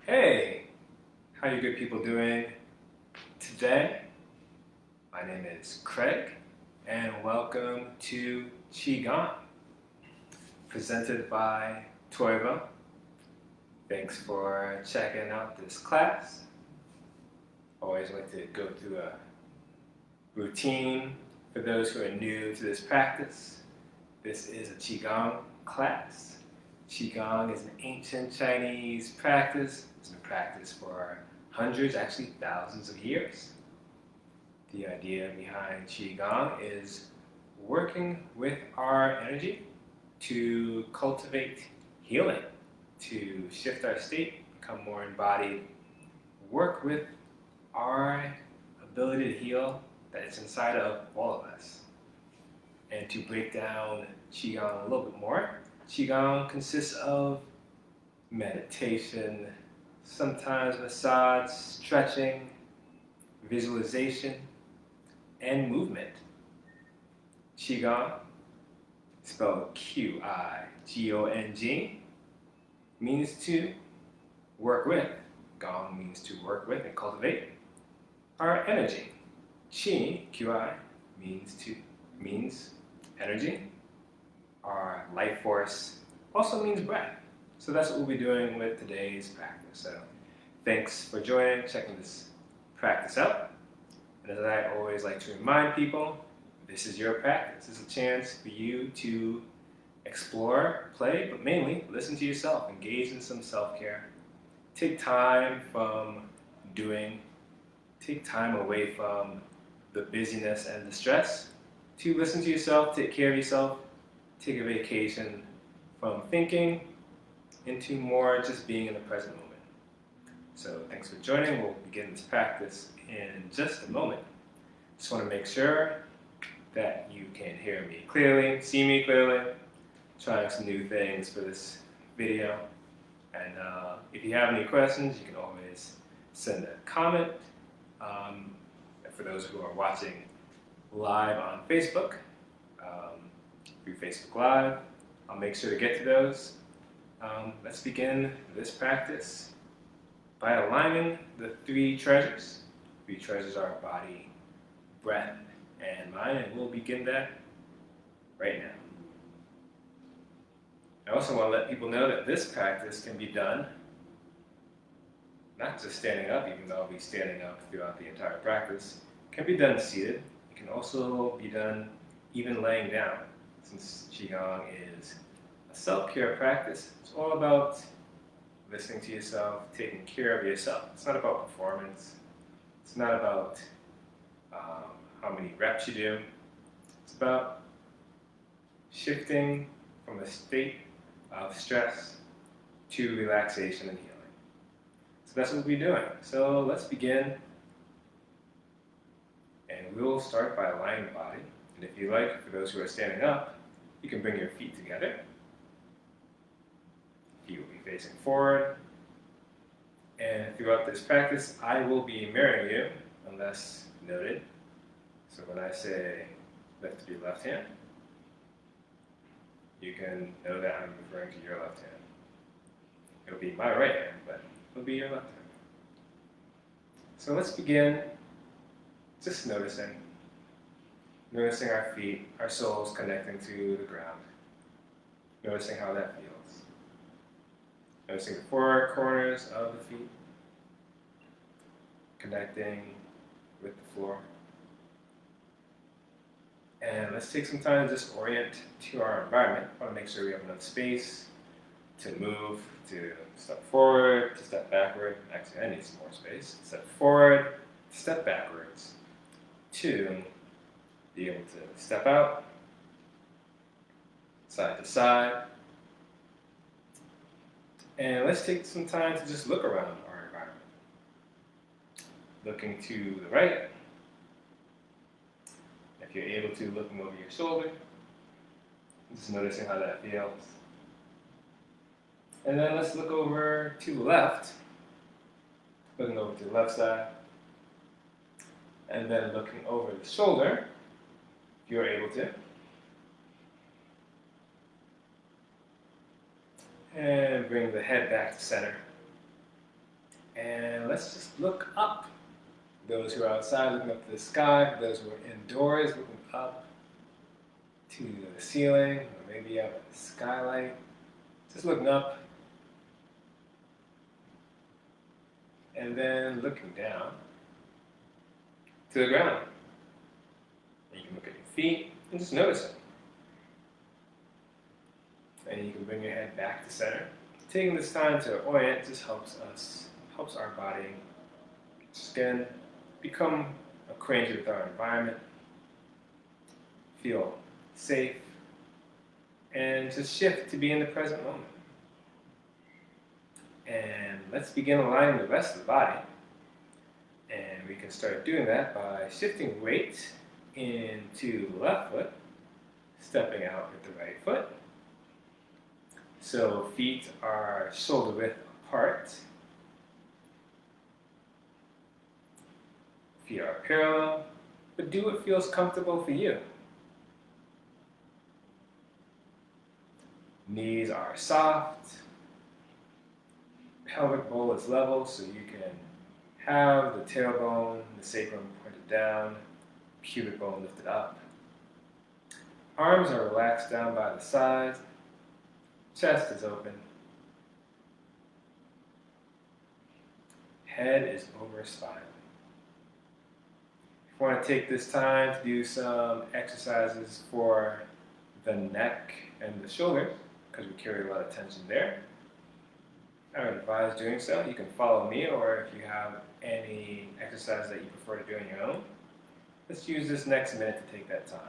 Hey, how you good people doing today? My name is Craig and welcome to Qigong, presented by Toivo. Thanks for checking out this class. Always like to go through a routine for those who are new to this practice. This is a Qigong class. Qigong is an ancient Chinese practice. It's been practiced for hundreds, actually thousands of years. The idea behind Qigong is working with our energy to cultivate healing, to shift our state, become more embodied, work with our ability to heal that is inside of all of us. And to break down Qigong a little bit more, Qigong consists of meditation, sometimes massage, stretching, visualization, and movement. Qigong, spelled Qigong, means to work with. Gong means to work with and cultivate our energy. Qi, Qi, means energy. Our life force also means breath. So that's what we'll be doing with today's practice. So thanks for joining, checking this practice out. And as I always like to remind people, this is your practice. It's a chance for you to explore, play, but mainly listen to yourself, engage in some self-care. Take time from doing, take time away from the busyness and the stress to listen to yourself, take care of yourself, take a vacation from thinking into more just being in the present moment. So thanks for joining. We'll begin this practice in just a moment. Just want to make sure that you can hear me clearly, see me clearly. Trying some new things for this video. And if you have any questions, you can always send a comment. And for those who are watching live on Facebook, through Facebook Live, I'll make sure to get to those. Let's begin this practice by aligning the three treasures. Three treasures are body, breath, and mind, and we'll begin that right now. I also want to let people know that this practice can be done not just standing up, even though I'll be standing up throughout the entire practice. It can be done seated. It can also be done even laying down. Since Qigong is a self-care practice, it's all about listening to yourself, taking care of yourself. It's not about performance. It's not about how many reps you do. It's about shifting from a state of stress to relaxation and healing. So that's what we'll be doing. So let's begin. And we'll start by aligning the body. And if you like, for those who are standing up, you can bring your feet together. Feet will be facing forward. And throughout this practice, I will be mirroring you, unless noted. So when I say lift your left hand, you can know that I'm referring to your left hand. It'll be my right hand, but it'll be your left hand. So let's begin just noticing our feet, our soles connecting to the ground. Noticing how that feels. Noticing the four corners of the feet, connecting with the floor. And let's take some time to just orient to our environment. I want to make sure we have enough space to move, to step forward, to step backward. Actually, I need some more space. Step forward, step backwards, to be able to step out, side to side. And let's take some time to just look around our environment. Looking to the right. If you're able to, looking over your shoulder. Just noticing how that feels. And then let's look over to the left. Looking over to the left side. And then looking over the shoulder, if you're able to. And bring the head back to center. And let's just look up. Those who are outside looking up to the sky, those who are indoors looking up to the ceiling, or maybe you have a skylight, just looking up and then looking down to the ground. And you can look at your feet and just notice it. And you can bring your head back to center. Taking this time to orient just helps our body, skin, become acquainted with our environment, feel safe, and just shift to be in the present moment. And let's begin aligning the rest of the body. And we can start doing that by shifting weight into the left foot, stepping out with the right foot. So feet are shoulder width apart. Feet are parallel, but do what feels comfortable for you. Knees are soft. Pelvic bowl is level, so you can have the tailbone, the sacrum pointed down, pubic bone lifted up. Arms are relaxed down by the sides. Chest is open. Head is over spine. If you want to take this time to do some exercises for the neck and the shoulders, because we carry a lot of tension there, I would advise doing so. You can follow me, or if you have any exercise that you prefer to do on your own, let's use this next minute to take that time.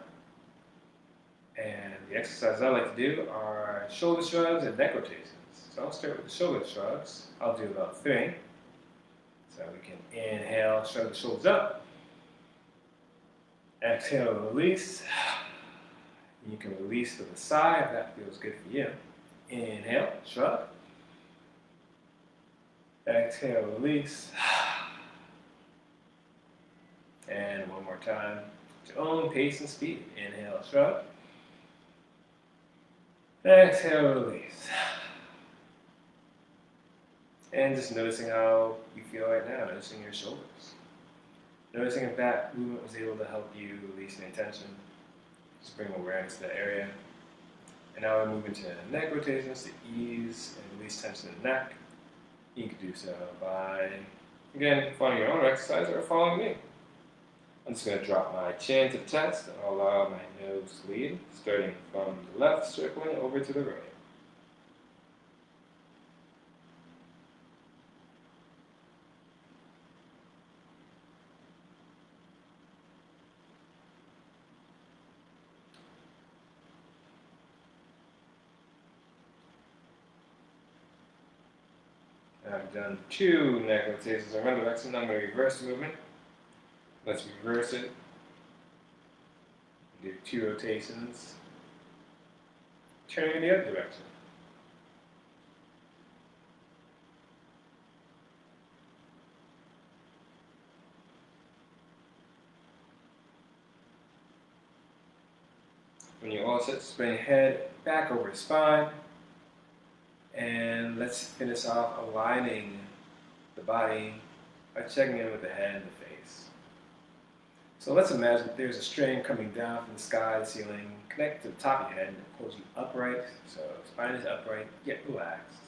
And the exercises I like to do are shoulder shrugs and neck rotations. So I'll start with the shoulder shrugs. I'll do about 3. So we can inhale, shrug the shoulders up. Exhale, release. You can release to the side if that feels good for you. Inhale, shrug. Exhale, release. And one more time. At your own pace and speed. Inhale, shrug. Exhale, release. And just noticing how you feel right now, noticing your shoulders. Noticing if that movement was able to help you release any tension. Just bring awareness to that area. And now we move into neck rotations to ease and release tension in the neck. You can do so by, again, following your own exercise or following me. I'm just going to drop my chin to the chest and allow my nose to lead, starting from the left, circling over to the right. I've done 2 neck rotations. Remember, that's now I'm going to reverse the movement. Let's reverse it. Do 2 rotations. Turning in the other direction. When you're all set, just bring your head back over the spine. And let's finish off aligning the body by checking in with the head and the face. So let's imagine that there's a string coming down from the sky, the ceiling, connect to the top of your head, and it pulls you upright. So spine is upright, get relaxed.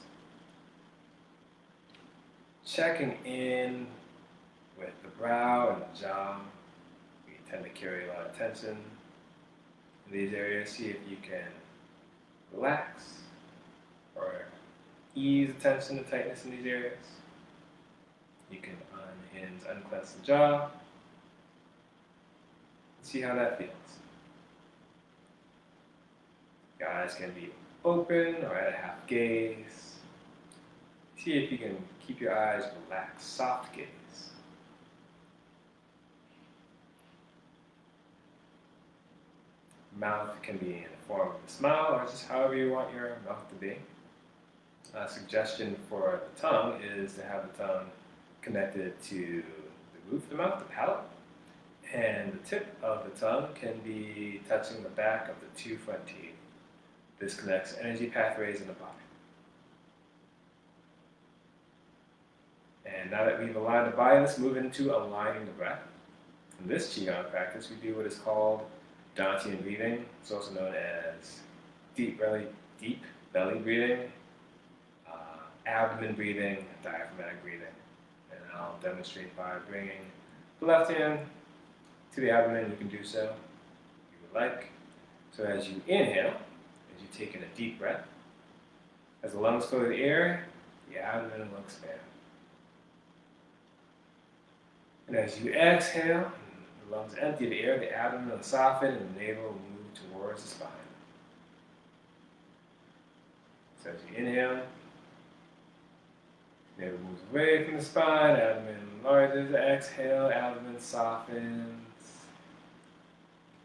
Checking in with the brow and the jaw. We tend to carry a lot of tension in these areas. See if you can relax or ease the tension and tightness in these areas. You can unhinge, unclench the jaw. See how that feels. Your eyes can be open or at a half gaze. See if you can keep your eyes relaxed, soft gaze. Mouth can be in the form of a smile or just however you want your mouth to be. A suggestion for the tongue is to have the tongue connected to the roof of the mouth, the palate, and the tip of the tongue can be touching the back of the 2 front teeth. This connects energy pathways in the body. And now that we've aligned the body, let's move into aligning the breath. In this Qigong practice, we do what is called Dantian breathing. It's also known as deep belly breathing, abdomen breathing, diaphragmatic breathing. And I'll demonstrate by bringing the left hand to the abdomen. You can do so if you would like. So as you inhale, as you take in a deep breath, as the lungs fill with air, the abdomen will expand. And as you exhale, the lungs empty the air, the abdomen will soften, and the navel will move towards the spine. So as you inhale, navel moves away from the spine, abdomen enlarges, exhale, abdomen softens,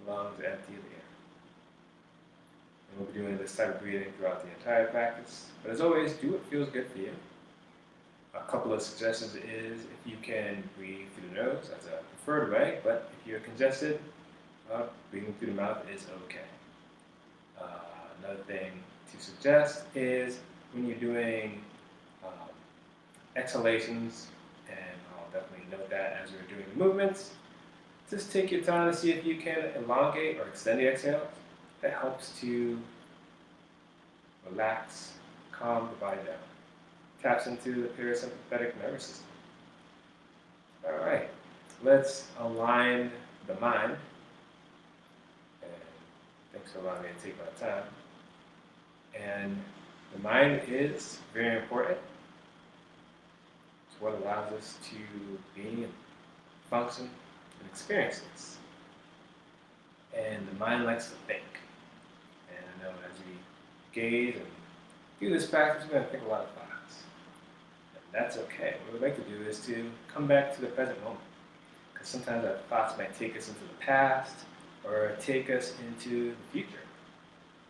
lungs empty the air. And we'll be doing this type of breathing throughout the entire practice. But as always, do what feels good for you. A couple of suggestions is if you can breathe through the nose, that's a preferred way, but if you're congested, breathing through the mouth is okay. Another thing to suggest is when you're doing exhalations, and I'll definitely note that as we're doing the movements, just take your time to see if you can elongate or extend the exhales. That helps to relax, calm the body down. Taps into the parasympathetic nervous system. All right, let's align the mind. And thanks for allowing me to take my time. And the mind is very important. It's what allows us to be and function and experience this. And the mind likes to think. And I know as we gaze and do this practice, we're going to think a lot of thoughts. That's okay. What we'd like to do is to come back to the present moment. Because sometimes our thoughts might take us into the past or take us into the future.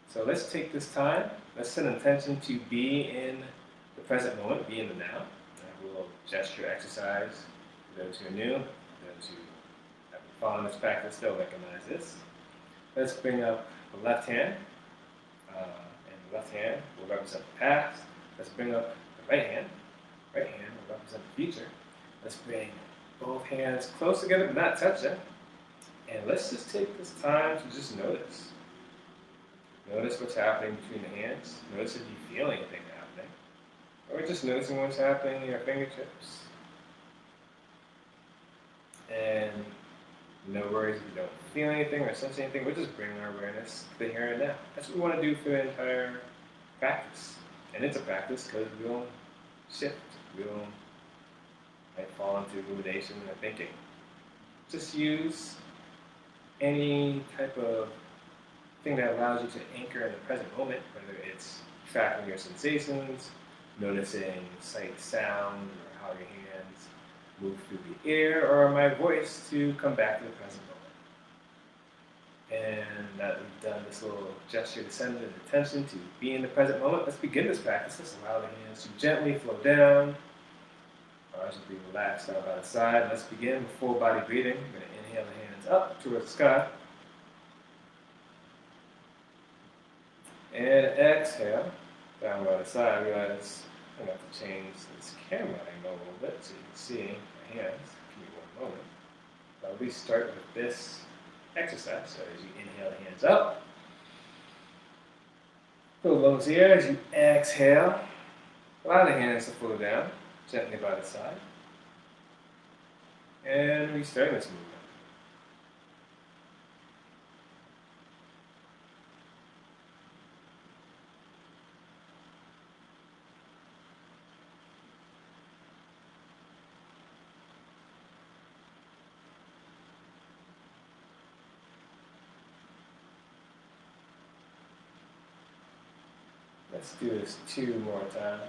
So let's take this time, let's set an intention to be in the present moment, be in the now. And a little gesture exercise for those who are new, those who have been following this practice, they'll recognize this. Let's bring up the left hand, and the left hand will represent the past. Let's bring up the right hand. Right hand will represent the future. Let's bring both hands close together but not touch them. And let's just take this time to just notice. Notice what's happening between the hands. Notice if you feel anything happening. Or just noticing what's happening in your fingertips. And no worries if you don't feel anything or sense anything. We're just bringing our awareness to the here and now. That's what we want to do for the entire practice. And it's a practice because we'll shift. We'll might fall into rumination or thinking. Just use any type of thing that allows you to anchor in the present moment, whether it's tracking your sensations, noticing sight, sound, or how your hands move through the air, or my voice to come back to the present moment. And that we've done this little gesture to send the attention to be in the present moment, let's begin this practice. Let's allow the hands to gently flow down. Arms will be relaxed out by the side. Let's begin with full body breathing. We're going to inhale the hands up towards the sky. And exhale down by the side. I realize I'm going to have to change this camera angle a little bit so you can see my hands. Give me one moment. But I'll at least start with this exercise. So as you inhale the hands up, pull the lungs here. As you exhale, allow the hands to flow down gently by the side. And restart this movement. Let's do this 2 more times.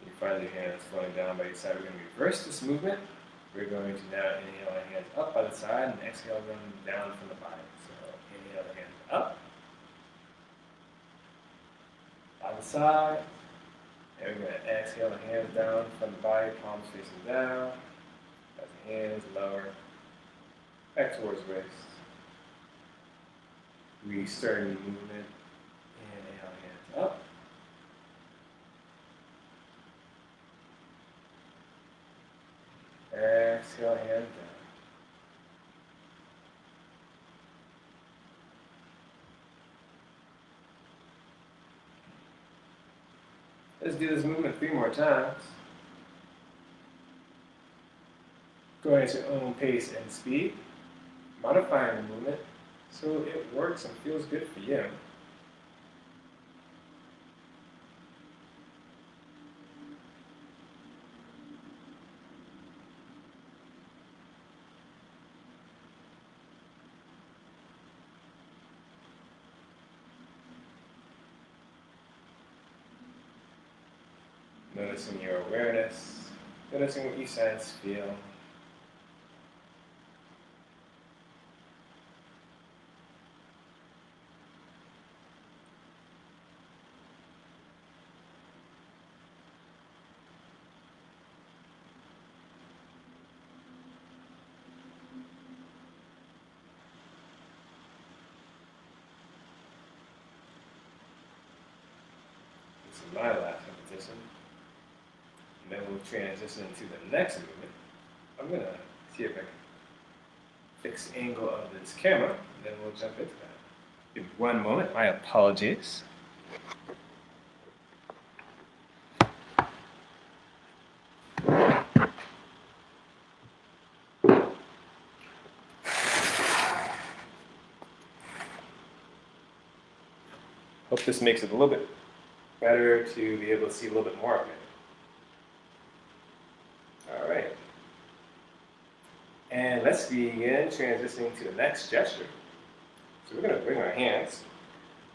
You find your hands flowing down by your side. We're going to reverse this movement. We're going to now inhale our hands up by the side and exhale them down from the body. So Inhale the hands up. On the side. And we're going to exhale the hands down from the body, palms facing down. As the hands lower. Back towards wrist. Restarting the movement. Inhale, hands up. Exhale, hands down. Let's do this movement 3 more times. Go at your own pace and speed, modifying the movement so it works and feels good for you. Noticing your awareness, noticing what you sense, feel. This is my last repetition. And then we'll transition to the next movement. I'm going to see if I can fix the angle of this camera, and then we'll jump into that. In 1 moment, my apologies. Hope this makes it a little bit better to be able to see a little bit more of it. Alright. And let's begin transitioning to the next gesture. So we're going to bring our hands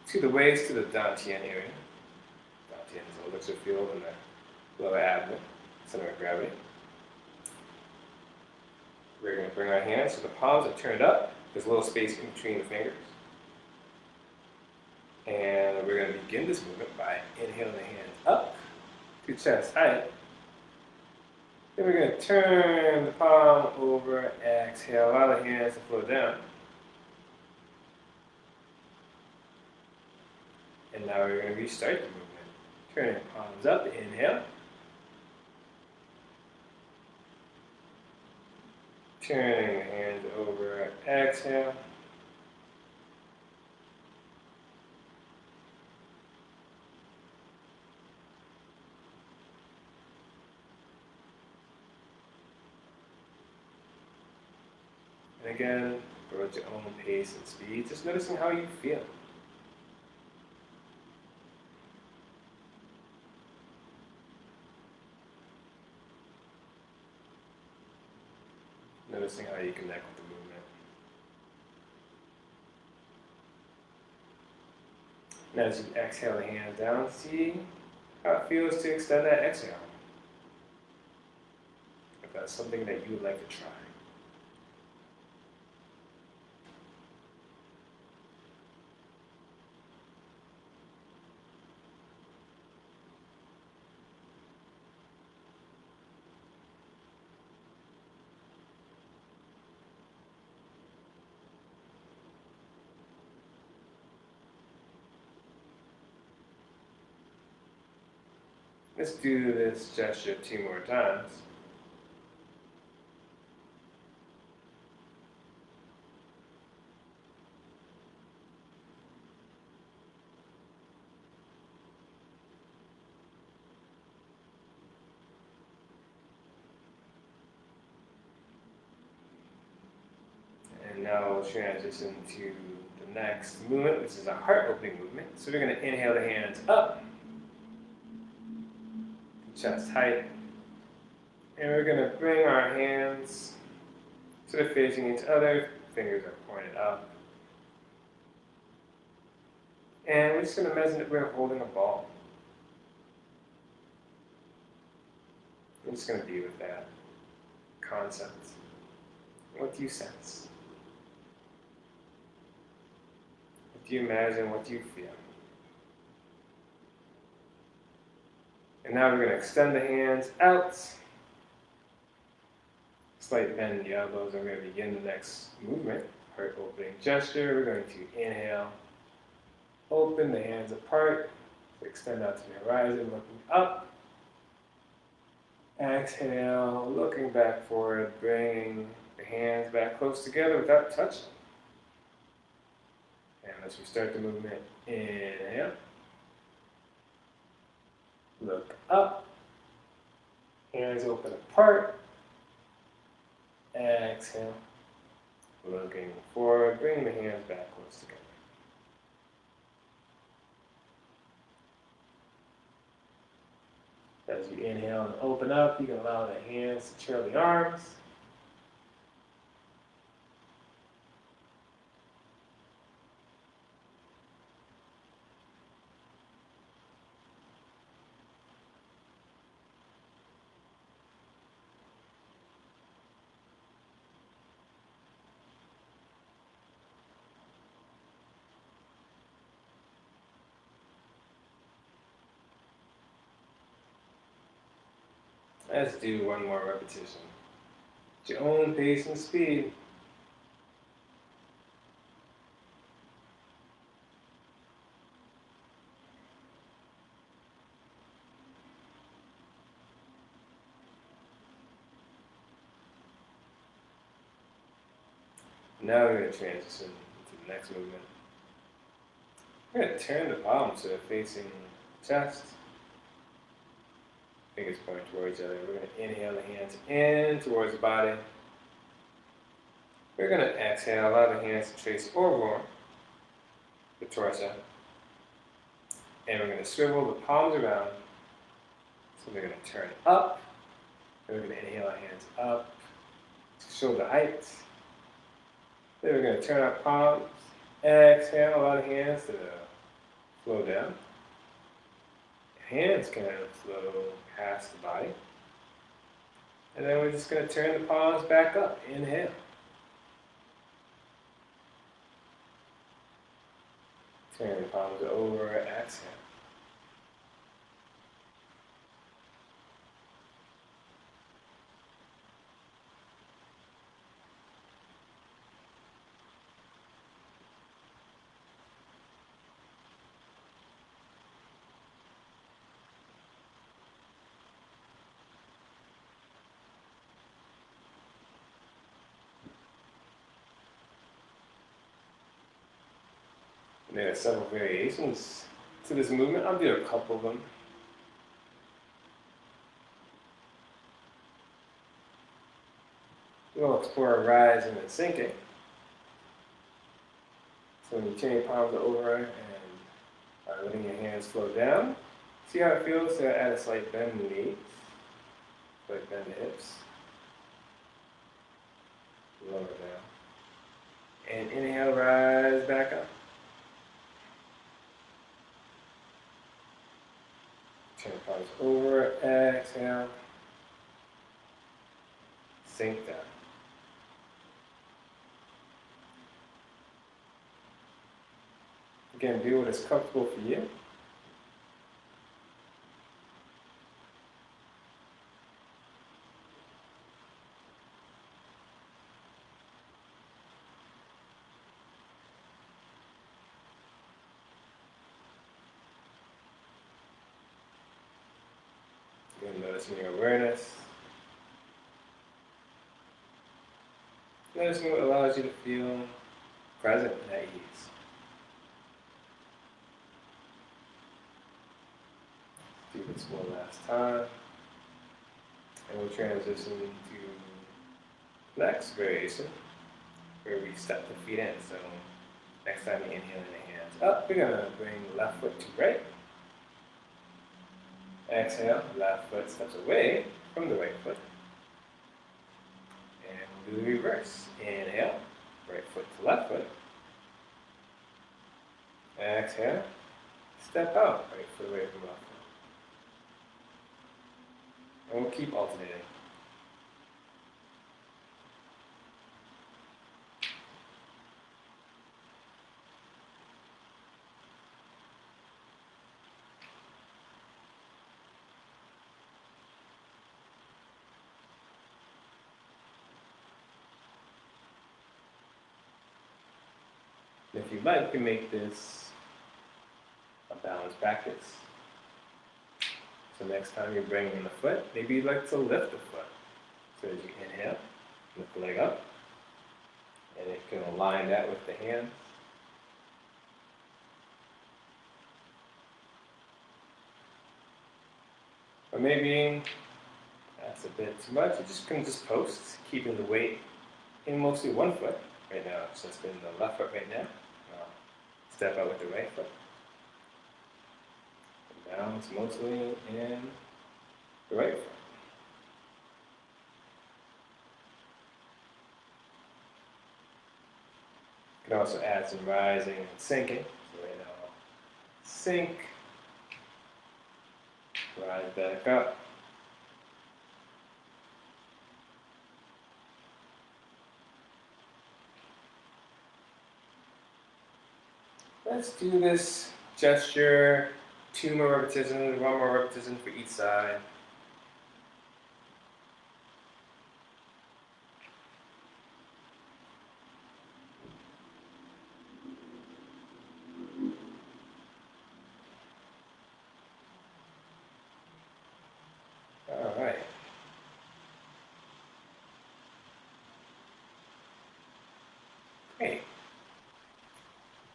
to the waist, to the dantian area. Dantian is a elixir field in the lower abdomen, center of gravity. We're going to bring our hands so the palms are turned up. There's a little space in between the fingers. And we're going to begin this movement by inhaling the hands up to chest height. Then we're going to turn the palm over, exhale, allow the hands to flow down. And now we're going to restart the movement. Turning the palms up, inhale. Turning the hands over, exhale. And again, go at your own pace and speed, just noticing how you feel. Noticing how you connect with the movement. And as you exhale the hands down, see how it feels to extend that exhale. If that's something that you would like to try. Let's do this gesture 2 more times. And now we'll transition to the next movement, which is a heart opening movement. So we're going to inhale the hands up. Chest height. And we're going to bring our hands so they're facing each other, fingers are pointed up. And we're just going to imagine that we're holding a ball. We're just going to be with that concept. What do you sense? Do you imagine what you feel? And now we're going to extend the hands out. Slight bend in the elbows. I'm going to begin the next movement. Heart opening gesture. We're going to inhale. Open the hands apart. Extend out to the horizon, looking up. Exhale, looking back forward, bringing the hands back close together without touching. And let's restart the movement. Inhale. Look up. Hands open apart. Exhale. Looking forward, bringing the hands back close together. As you inhale and open up, you can allow the hands to trail the arms. Let's do one more repetition. At your own pace and speed. Now we're going to transition to the next movement. We're going to turn the palms so they're facing the chest. Fingers pointing towards each other. We're going to inhale the hands in towards the body. We're going to exhale, allow the hands to trace over the torso. And we're going to swivel the palms around. So we're going to turn up. And we're going to inhale our hands up to shoulder height. Then we're going to turn our palms. Exhale, allow the hands to flow down. Hands can flow past the body. And then we're just going to turn the palms back up. Inhale. Turn the palms over, exhale. There are several variations to this movement. I'll do a couple of them. We'll explore rising and sinking. So when you turn your palms over and are letting your hands flow down, see how it feels to add a slight bend in the knees, slight bend in the hips, lower down. And inhale, rise back up. Turn the palms over, exhale, sink down. Again, do what is comfortable for you. Again, noticing your awareness. Noticing what allows you to feel present and at ease. Do this one last time. And we'll transition to the next variation, where we step the feet in. So next time you inhale the hands up, we're going to bring left foot to right. Exhale, left foot steps away from the right foot. And we'll do the reverse. Inhale, right foot to left foot. Exhale, step out, right foot away from left foot. And we'll keep alternating. And if you'd like, you can make this a balanced practice. So next time you're bringing the foot, maybe you'd like to lift the foot. So as you inhale, lift the leg up, and you can align that with the hands. Or maybe that's a bit too much. You just can just post, keeping the weight in mostly one foot right now. So it's been the left foot right now. Step out with the right foot. And balance mostly in the right foot. You can also add some rising and sinking. So right now, sink, rise back up. Let's do this gesture, 2 more repetitions, 1 more repetition for each side. All right. Great.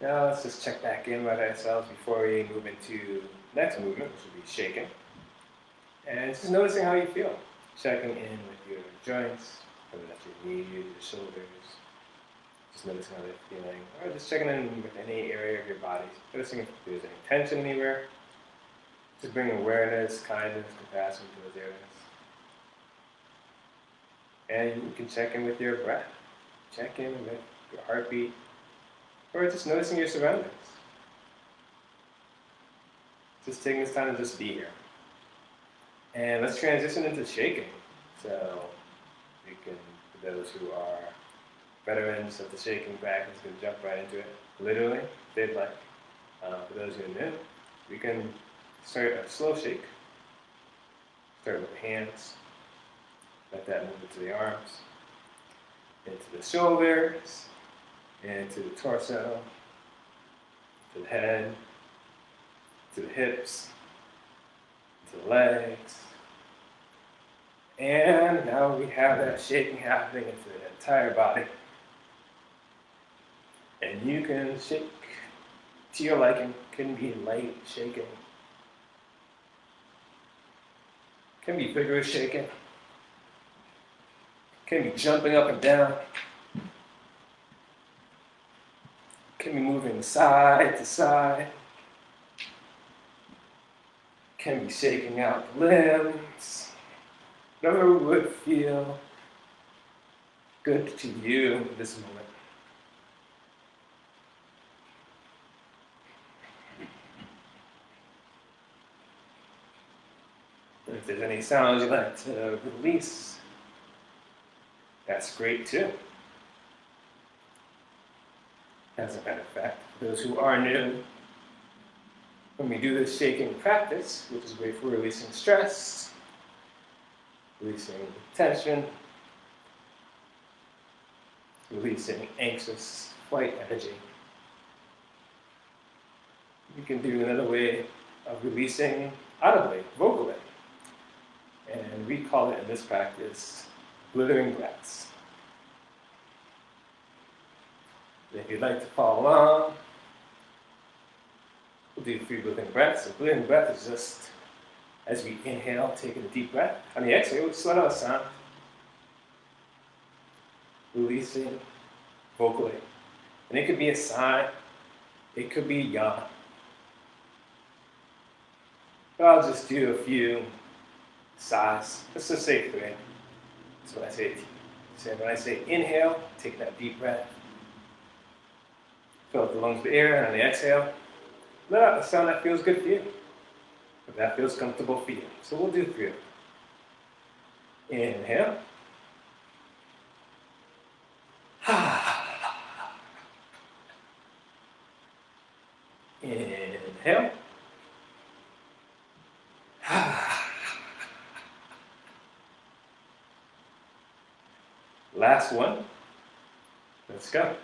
Now let's just check back in with ourselves before we move into the next movement, which will be shaking. And just noticing how you feel. Checking in with your joints, whether that's your knees, your shoulders. Just noticing how they're feeling. Or just checking in with any area of your body. Noticing if there's any tension anywhere. Just bring awareness, kindness, compassion to those areas. And you can check in with your breath. Check in with your heartbeat. Or just noticing your surroundings. Just taking this time to just be here. And let's transition into shaking. So we can, for those who are veterans of the shaking practice, can jump right into it, literally, if they'd like. For those who are new, we can start a slow shake. Start with the hands. Let that move into the arms, into the shoulders, into the torso, to the head, to the hips, to the legs. And now we have that shaking happening into the entire body. And you can shake to your liking. Can be light shaking. Can be vigorous shaking. Can be jumping up and down. Can be moving side to side. Can be shaking out the limbs. Whatever would feel good to you in this moment. And if there's any sounds you'd like to release, that's great too. As a matter of fact, for those who are new, when we do this shaking practice, which is great for releasing stress, releasing tension, releasing anxious flight energy. You can do another way of releasing audibly, vocally. And we call it in this practice, blithering breaths. And if you'd like to follow along, we'll do 3 blithering breaths. A blithering breath is just as we inhale, taking a deep breath. On the exhale, we'll just let out a sound. Releasing vocally. And it could be a sigh, it could be a yawn. But I'll just do a few sighs. Let's just say 3. That's what I say. So when I say inhale, take that deep breath. Fill up the lungs with air, and on the exhale, let out a sound that feels good for you. If that feels comfortable for you. So we'll do 3 of them. Inhale. Inhale. Last one. Let's go.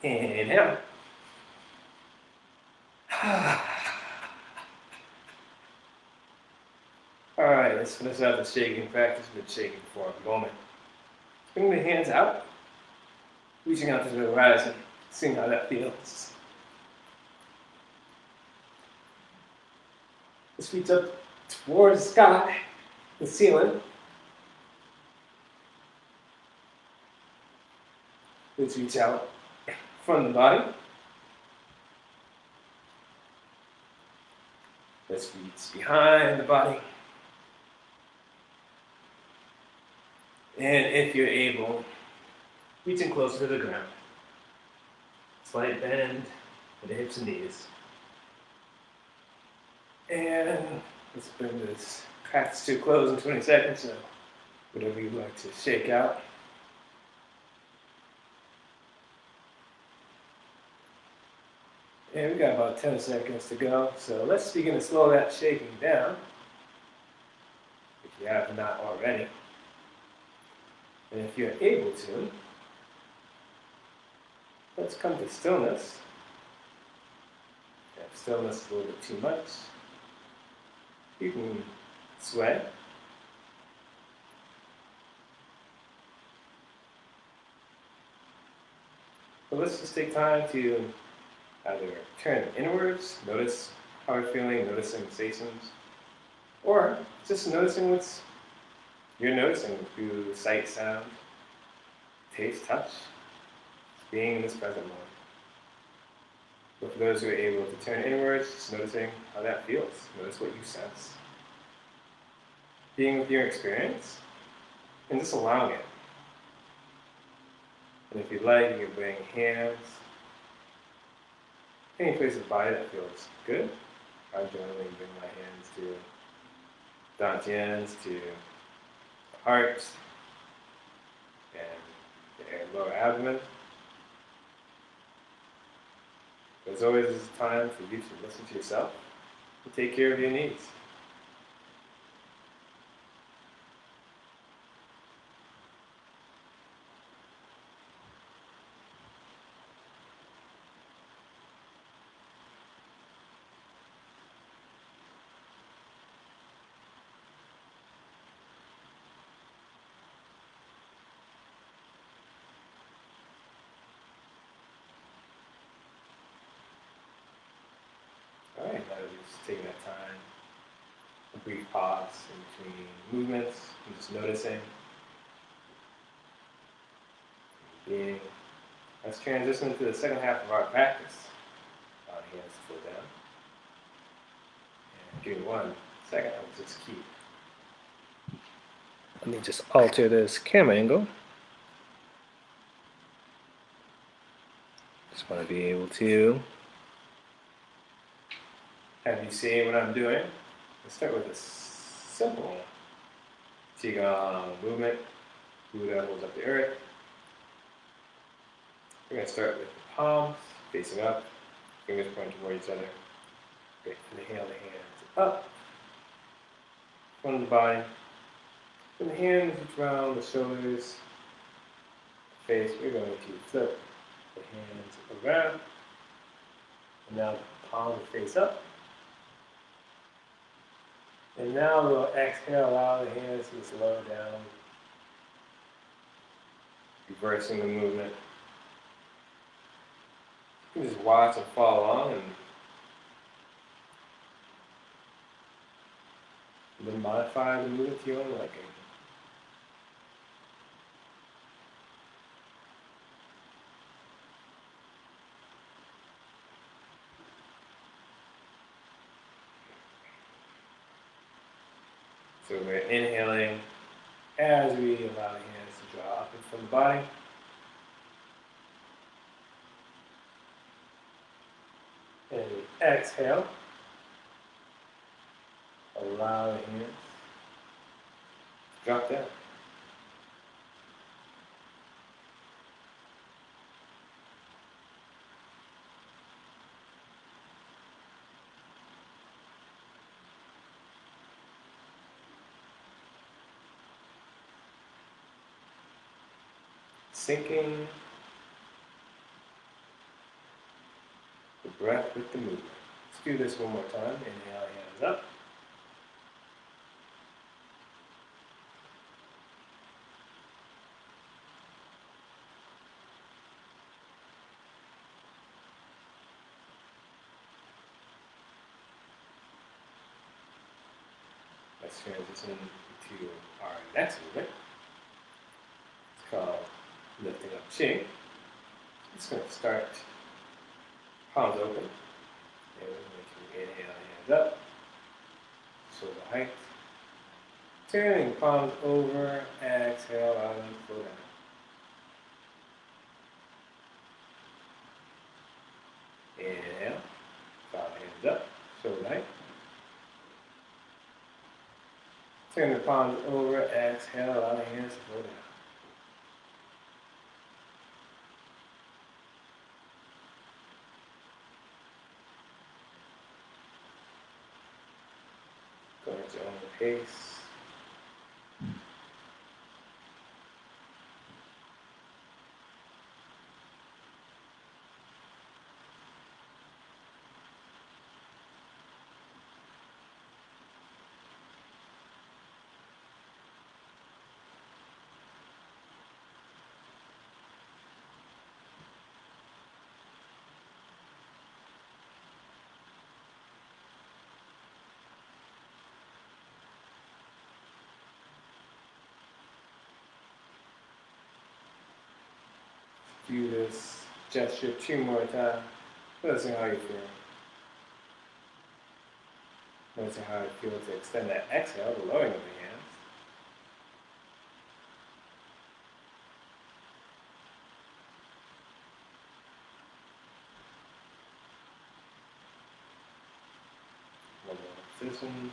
Inhale. Alright, let's finish out the shaking practice. We've been shaking for a moment. Bring the hands out, reaching out to the horizon, seeing how that feels. Let's reach up towards the sky, the ceiling. Let's reach out from the body. Let's reach behind the body. And if you're able, reaching closer to the ground. Slight bend in the hips and knees. And let's bring this practice to a close in 20 seconds. So whatever you'd like to shake out. And we got about 10 seconds to go. So let's begin to slow that shaking down, if you have not already. And if you're able to, let's come to stillness. If stillness is a little bit too much, you can sway. But let's just take time to either turn inwards, notice how we're feeling, notice sensations, or just noticing what's you're noticing through sight, sound, taste, touch, being in this present moment. But for those who are able to turn inwards, just noticing how that feels. Notice what you sense. Being with your experience, and just allowing it. And if you'd like, you can bring hands any place of the body that feels good. I generally bring my hands to dantians, to the heart, and the lower abdomen. There's always a time for you to listen to yourself and take care of your needs. Alright, now just taking that time, a brief pause in between movements, and just noticing, being. Let's transition to the second half of our practice. Hands to flow down. And give me 1 second, I'll just keep. Let me just alter this camera angle. Just want to be able to have you see what I'm doing. Let's start with a simple Qigong movement. Buddha holds up the earth. We're going to start with the palms facing up, fingers pointing toward each other. Great. Inhale the hands up, front of the body. From the hands around the shoulders, the face, we're going to flip the hands around. And now the palms face up. And now we'll exhale, allow the hands to slow down, reversing the movement. You can just watch and follow along, and then modify the movement to your own liking. So we're inhaling as we allow the hands to draw up and from the body. And we exhale. Allow the hands to drop down. Syncing the breath with the movement. Let's do this one more time. Inhale, hands up. Let's transition to our next movement. It's called lifting up Qigong. It's going to start palms open. And we're going to inhale, hands up, shoulder height. Turning palms over, exhale out and flow down. Inhale, palm hands up, shoulder height. Turn the palms over, exhale out, hands flow down. Go at your own pace. Do this gesture 2 more times. Noticing how you feel. Noticing how it feels to extend that exhale, the lowering of the hands. One more position.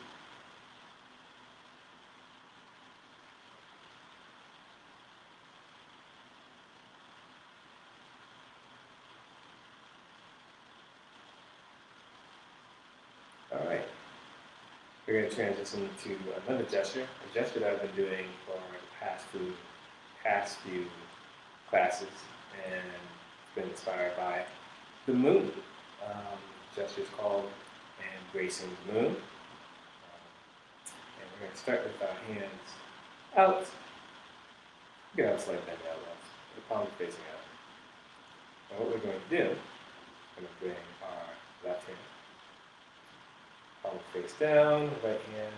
All right. We're going to transition to another gesture, a gesture that I've been doing for the past few classes, and it's been inspired by the moon. Gesture is called Embracing the Moon. And we're going to start with our hands out. You can have a slight bend out, the palms facing out. And what we're going to do, we're going to bring our left hand palm face down, right hand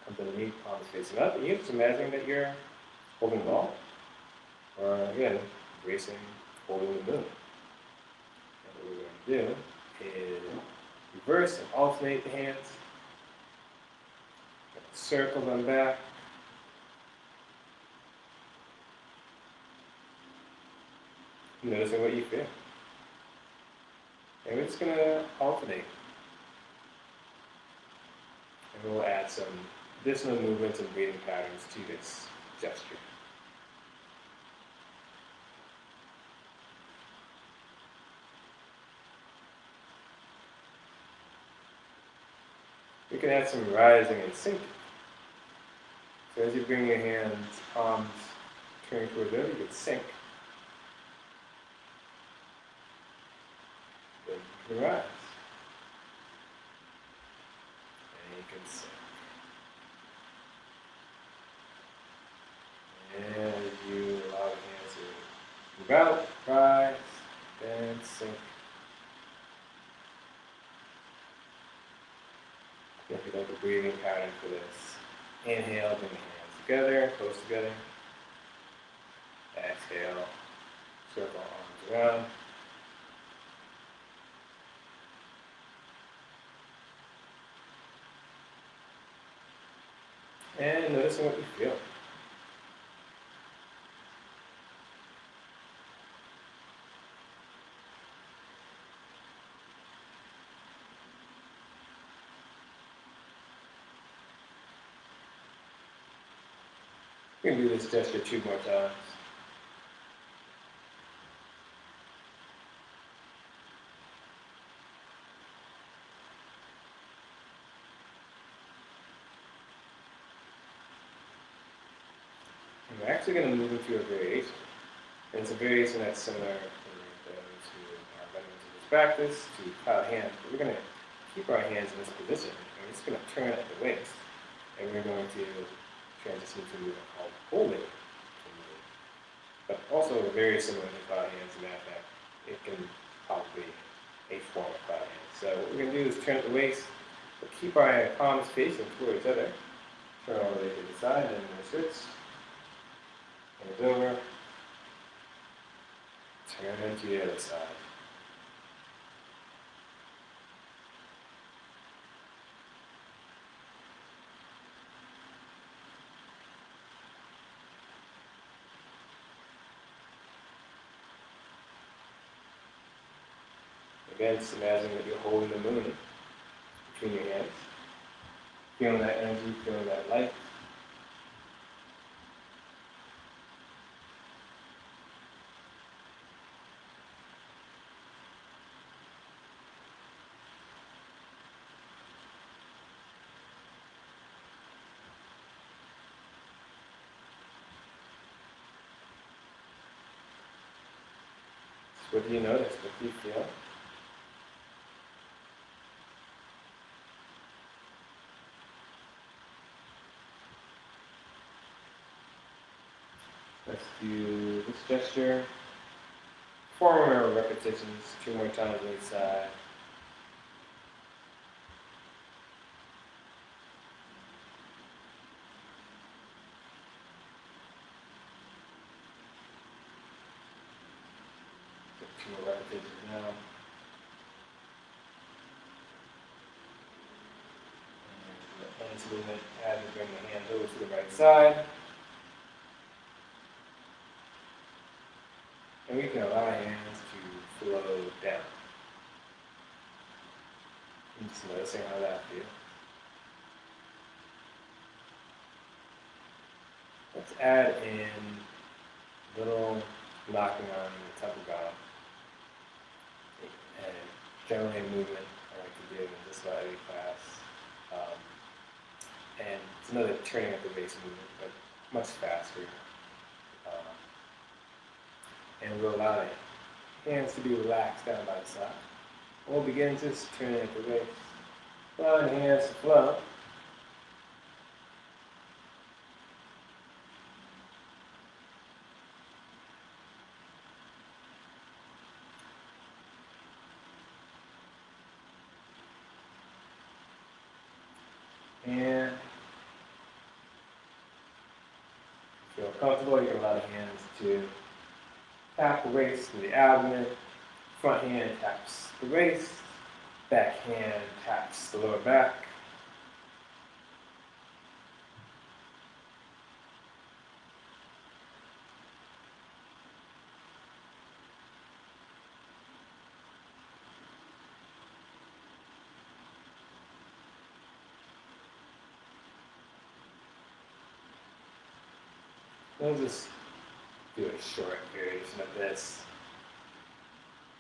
comes underneath, palms facing up. And you just imagine that you're holding the ball. Or again, embracing, holding the moon. And what we're going to do is reverse and alternate the hands. Circle them back. Noticing what you feel. And we're just going to alternate. And we'll add some additional movements and breathing patterns to this gesture. You can add some rising and sinking. So as you bring your hands, palms turning towards them, you can sink. Then you can rise. And you can sink. And as you allow the hands to move out, rise, then sink. Look at the breathing pattern for this. Inhale, bring the hands together, close together. Exhale, circle arms around. And noticing what you feel. You can do this gesture 2 more times. And we're actually going to move into a variation. And it's a variation that's similar for those who are running into this practice to cloud hands. But we're going to keep our hands in this position. And we're just going to turn at the waist, and we're going to transition to a movement called holding. But also very similar to cloud hands in that fact, it can probably a form of cloud hands. So what we're going to do is turn at the waist, but keep our palms facing toward each other. Turn all the way to the side, and then switch. Hands over. Turn to the other side. Again, just imagine that you're holding the moon between your hands. Feeling that energy, feeling that light. So what do you notice? What do you feel? Let's do this gesture. 4 more repetitions, 2 more times on each side. Get 2 more repetitions now. And hands movement as we bring the hands over to the right side. And we can allow our hands to flow down. And just noticing how that feels. Let's add in little knocking on the temple gong. And generally a movement I like to do in this Latin class. And it's another turning at the base movement, but much faster. And we'll allow the hands to be relaxed down by the side. We'll begin just turning at the waist. Allowing the hands to flow. And if you feel comfortable, you can allow the hands to tap the waist and the abdomen. Front hand taps the waist. Back hand taps the lower back. We'll just do a short variation of this.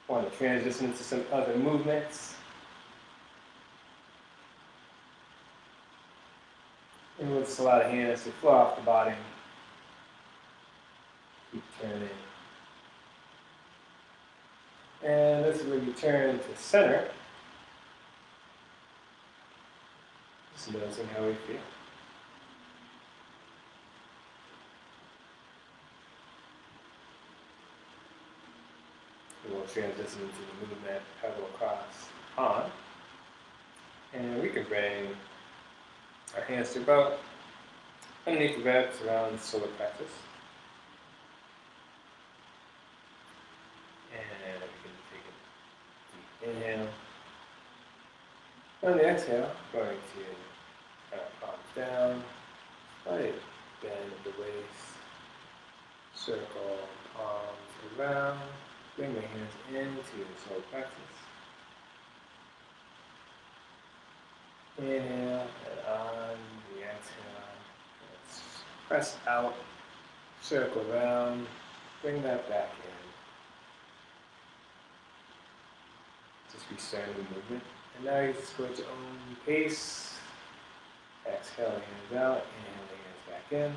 Want to transition into some other movements. And we'll just allow the hands to flow off the body. Keep turning. And this is where you turn to center. Just noticing how we feel. And we'll transition into the movement pedal across on. And we can bring our hands to about underneath the ribs around the solar plexus. And we can take a deep inhale. On the exhale, going to kind of palms down, slight bend at the waist, circle palms around, bring the hands into the solar plexus. Inhale, and on the exhale, let's press out, circle around, bring that back in. Just restarting the movement. And now you just go at your own pace. Exhale, hands out, inhale, hands back in.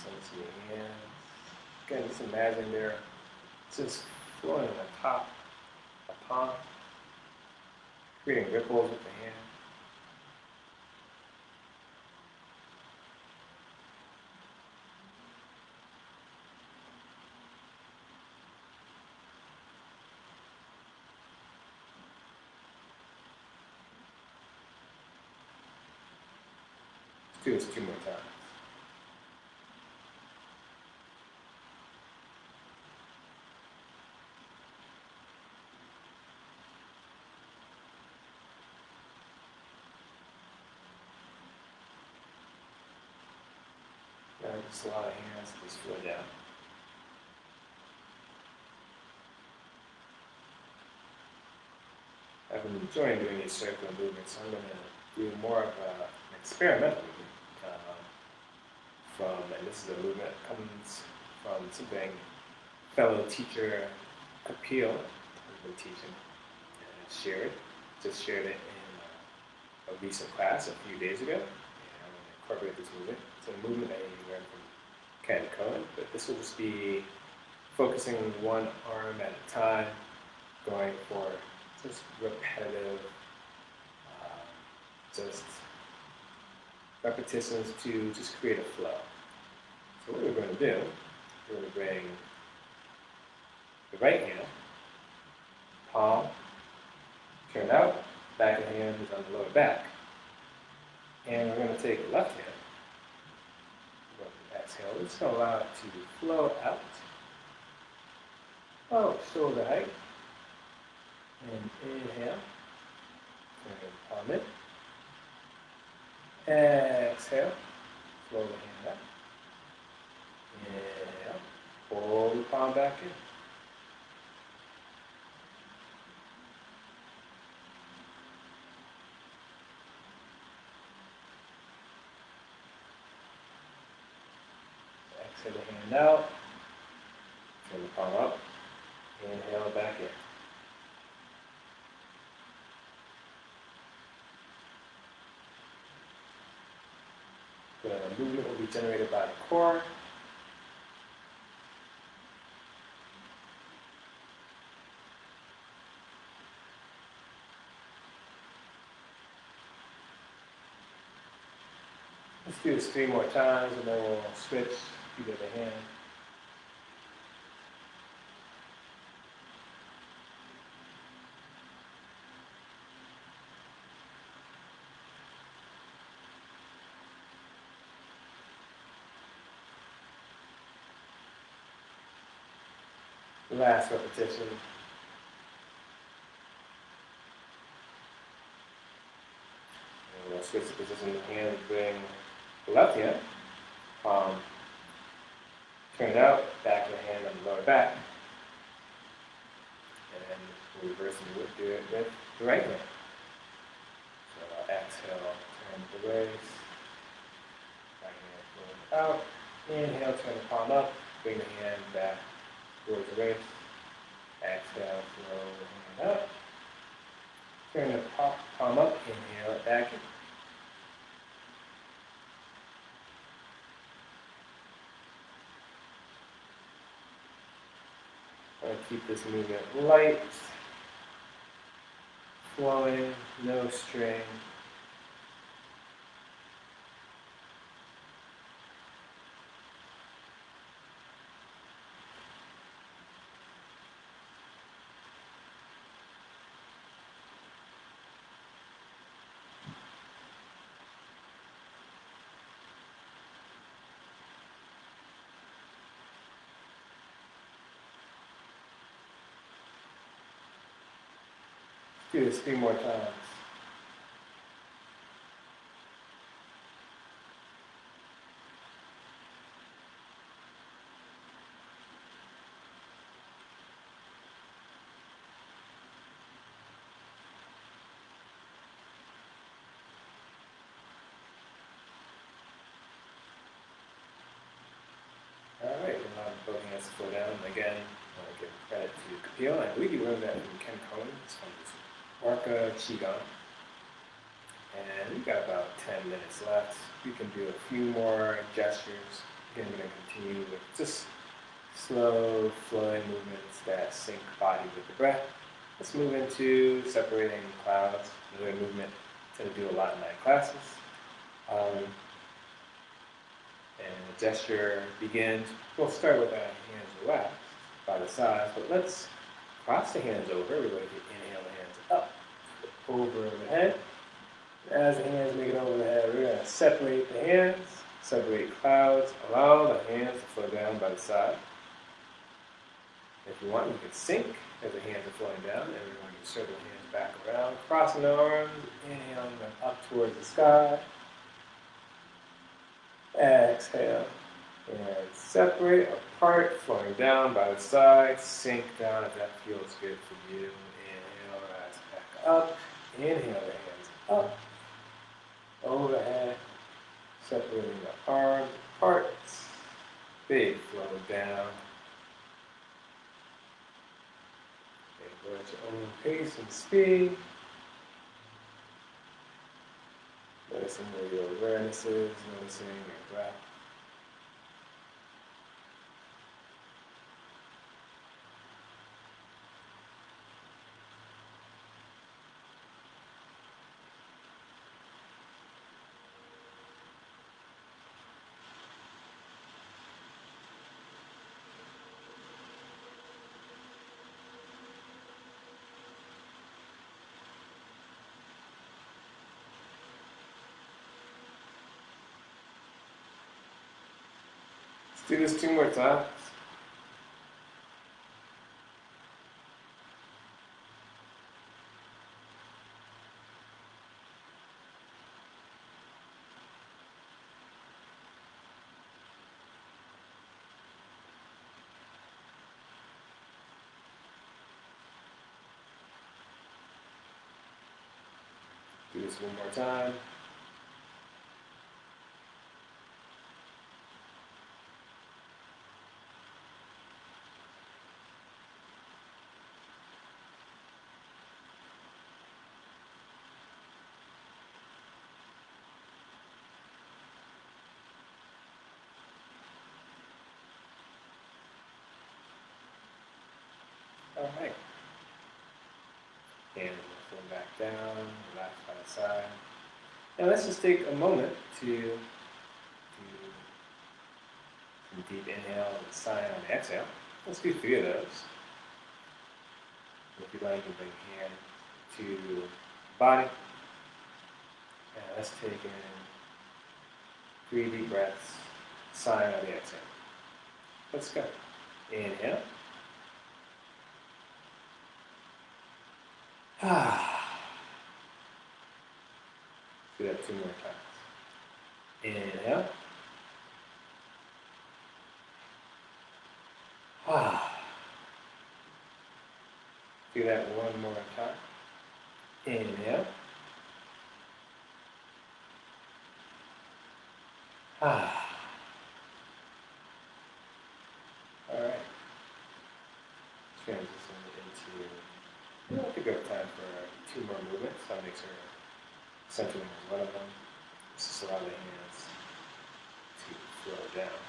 into your hands. Again, just imagine they're just flowing on top, the palm, creating ripples with the hand. Let's do this 2 more times. Now just allow the hands to just flow down. I've been enjoying doing these circular movements, so I'm going to do more of an experimental movement. And this is a movement that comes from something fellow teacher Kapil has been teaching and just shared it in a recent class a few days ago. And I'm going to incorporate this movement. It's a movement that you learned from Ken Cohen, but this will just be focusing one arm at a time, going for just repetitive, just repetitions to just create a flow. So what we're going to do, we're going to bring the right hand, palm, turn out, back of the hand is on the lower back. And we're going to take the left hand, we're going to exhale, we're just going to allow it to flow out. Oh, shoulder height. And inhale, turn palm in. Exhale, flow the hand up. Inhale, pull the palm back in. Exhale the hand out, turn the palm up, inhale back in. The movement will be generated by the core. Let's do this 3 more times and then we'll switch to the other hand. Last repetition. And we'll switch the position of the hand, bring the left hand, palm, turn it out, back of the hand on the lower back. And then we'll reverse and do it with the right hand. So exhale, turn the waist, right hand flow out, inhale, turn the palm up, bring the hand back towards the waist, exhale, flow the hand up, turn the palm up, inhale it back in. I'll keep this movement light, flowing, no strain. Do this 3 more times. Alright, and now both hands to go down. Again, I want to give credit to Kapil. I believe you learned that from Ken Cohen. It's from this Orca Qigong. And we've got about 10 minutes left. We can do a few more gestures. Again, we're going to continue with just slow flowing movements that sync body with the breath. Let's move into separating clouds, another movement I tend to do a lot in my classes. And the gesture begins, we'll start with our hands relaxed by the sides, but let's cross the hands over. We're going to inhale the hands up, over the head. As the hands make it over the head, we're going to separate the hands, separate clouds, allow the hands to flow down by the side. If you want, you can sink as the hands are flowing down, and we're going to circle the hands back around, crossing the arms, inhaling them up towards the sky. Exhale, and separate, apart, flowing down by the side, sink down if that feels good for you. Inhale, rise back up, inhale the hands up, overhead, separating the arms apart, big flow down. And go at your own pace and speed. Noticing where your awareness is, noticing your breath. Let's do this 2 more times. Do this 1 more time. All right. Hands will flow back down, relax by the side. Now let's just take a moment to do some deep inhale and sigh on the exhale. Let's do 3 of those. If you like, you bring hand to body. And let's take in 3 deep breaths, sigh on the exhale. Let's go. Inhale. Do that 2 more times. Inhale. Do that 1 more time. Inhale. All right. Transition into, I think we have time for 2 more movements. I'll make sure centering is one of them. Just allow the hands to flow down.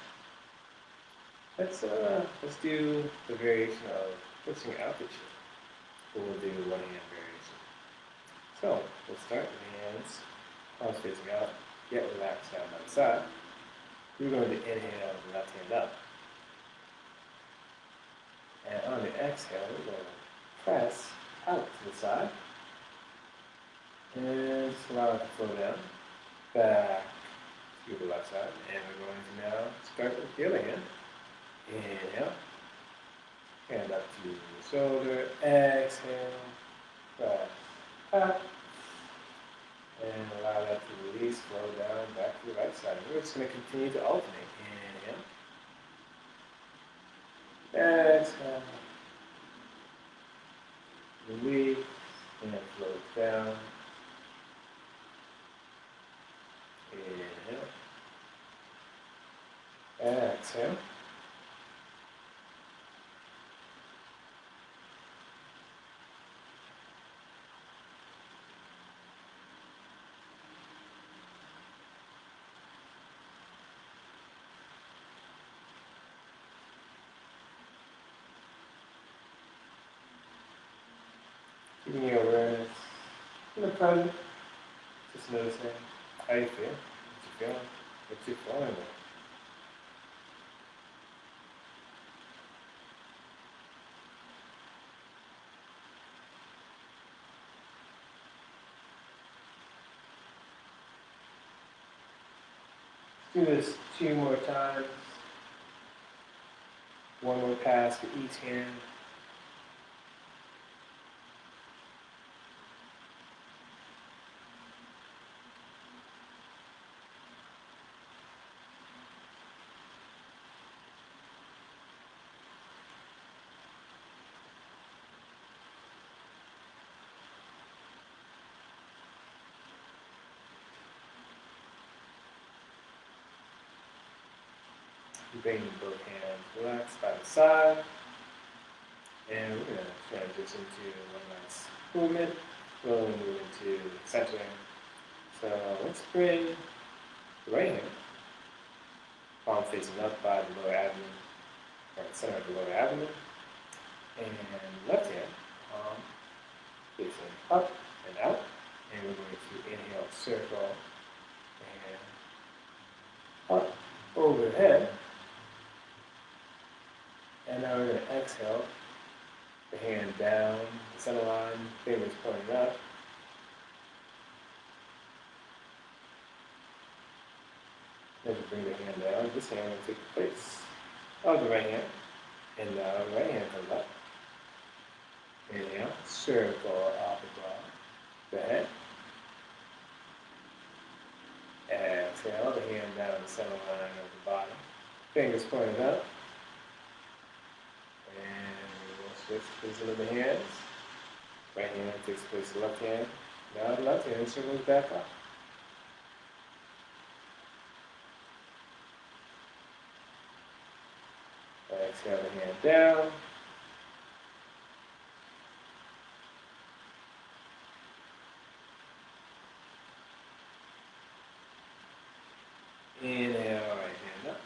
Let's do the variation of pushing out the chin. We'll do 1 hand variation. So we'll start with the hands, palms facing out, get relaxed down by the side. We're going to inhale the left hand up. And on the exhale, we're going to press out to the side. And just allow it to flow down, back to the left side. And we're going to now start with the other hand. Inhale, hand up to the shoulder, exhale, press up, and allow that to release, flow down, back to the right side. And we're just going to continue to alternate. Inhale, exhale, release, and flow down. Inhale, exhale. Keeping your awareness in the present. Just noticing how you feel. What you feeling? What you feeling with. Do this 2 more times. 1 more pass for each hand. Bringing both hands relaxed by the side. And we're going to transition to one last movement. Slowly move into centering. So let's bring the right hand, palm facing up by the lower abdomen, or the center of the lower abdomen. And left hand, palm facing up and out. And we're going to inhale, circle the hand up overhead. And now we're going to exhale, the hand down, the center line, fingers pointing up. As you bring the hand down, this hand will take the place of the right hand. And now the right hand comes up. Inhale, circle up above the head. Exhale, the hand down the center line of the body. Fingers pointed up. And we'll switch position of the hands. Right hand takes place of the left hand. Now the left hand circles back up. Exhale the hand down. Inhale, right hand up.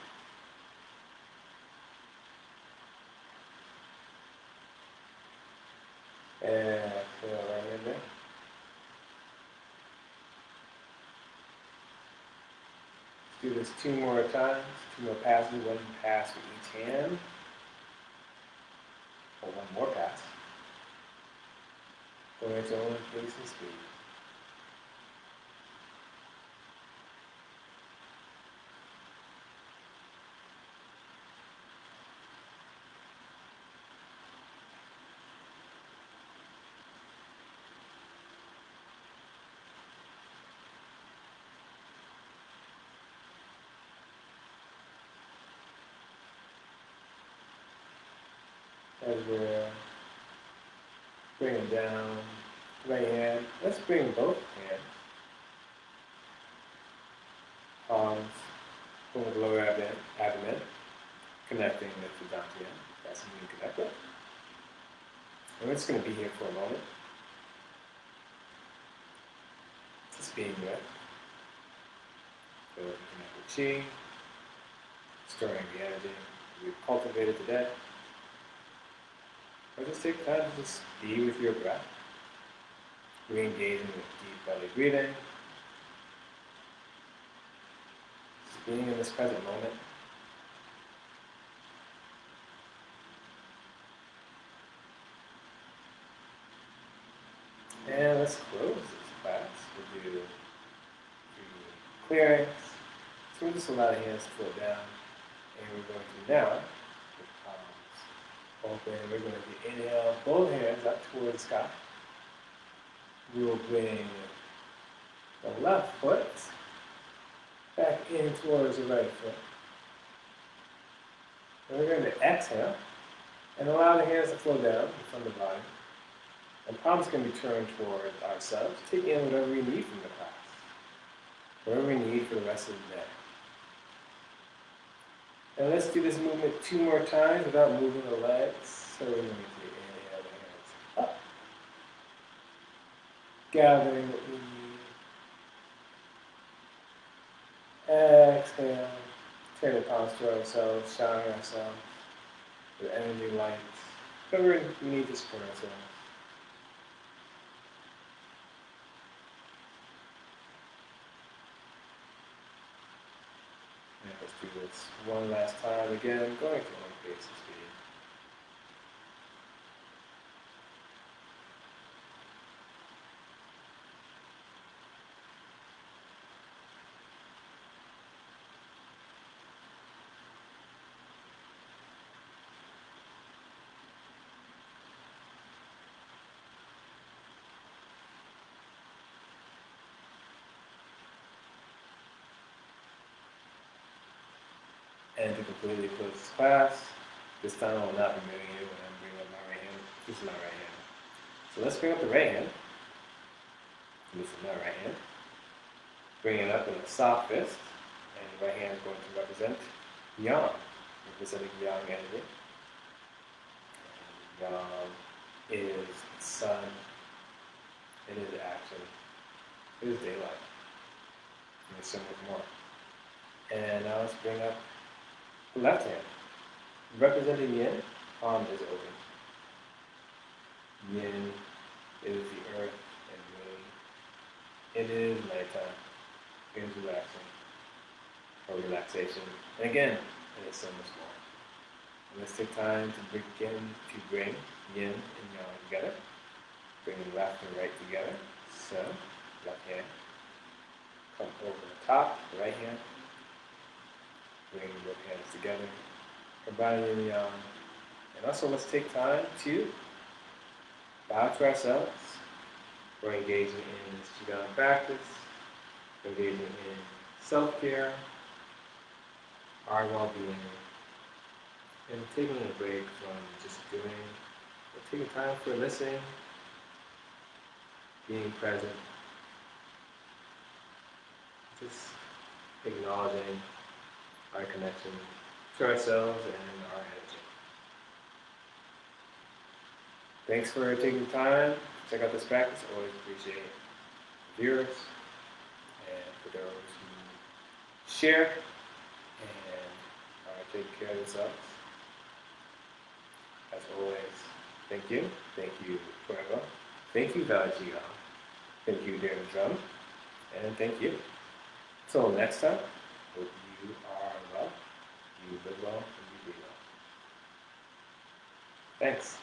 Exhale, right hand down. Let's do this 2 more times, 2 more passes, 1 pass with each hand. Or 1 more pass. Going at your own pace and speed. As we're bringing down right hand, let's bring both hands, palms over the lower abdomen, connecting with the dantian. That's something you connect with. And we're just going to be here for a moment. Just being with. So we connect with Qi, storing the energy we've cultivated today. Or just take time to just be with your breath. Re-engaging with deep belly breathing. Just being in this present moment. And let's close this class. We'll do 3 clearings. So we'll just allow the hands to float down. And we're going to now, with palms open, we're going to be inhale both hands up towards the sky. We will bring the left foot back in towards the right foot. And we're going to exhale and allow the hands to flow down from the body. And palms can be turned toward ourselves, taking in whatever we need from the class, whatever we need for the rest of the day. And let's do this movement 2 more times without moving the legs. So we're going to inhale the hands up, gathering what we need. Exhale, turn the palms to ourselves, showering ourselves with energy, light, whatever we need to support ourselves. do this one last time again, going to one pace and speed. And to completely close this class, this time I will not be moving you when I'm bringing up my right hand. This is my right hand. So let's bring up the right hand. This is my right hand. Bring it up in a soft fist, and the right hand is going to represent yang, representing yang energy. Yang is the sun, it is action, it is daylight, and there's so much more. And now let's bring up the left hand. Representing yin, palm is open. Yin is the earth and moon. It is nighttime. It is relaxing, or relaxation. And again, it is so much more. And let's take time to begin to bring yin and yang together. Bring left and right together. So, left hand. Come over the top, the right hand. Bring both hands together. Combine yin and yang. And also let's take time to bow to ourselves. We're engaging in this Qigong practice. Engaging in self-care, our well-being, and taking a break from just doing, but taking time for listening, being present, just acknowledging our connection to ourselves and our energy. Thanks for taking time to check out this practice. Always appreciate viewers. And for those who share and are taking care of themselves. As always, thank you. Thank you, Forever. Thank you, Valley Qigong. Thank you, Darren Drum. And thank you. Until next time, hope you are well, you live well, and you be well. Thanks.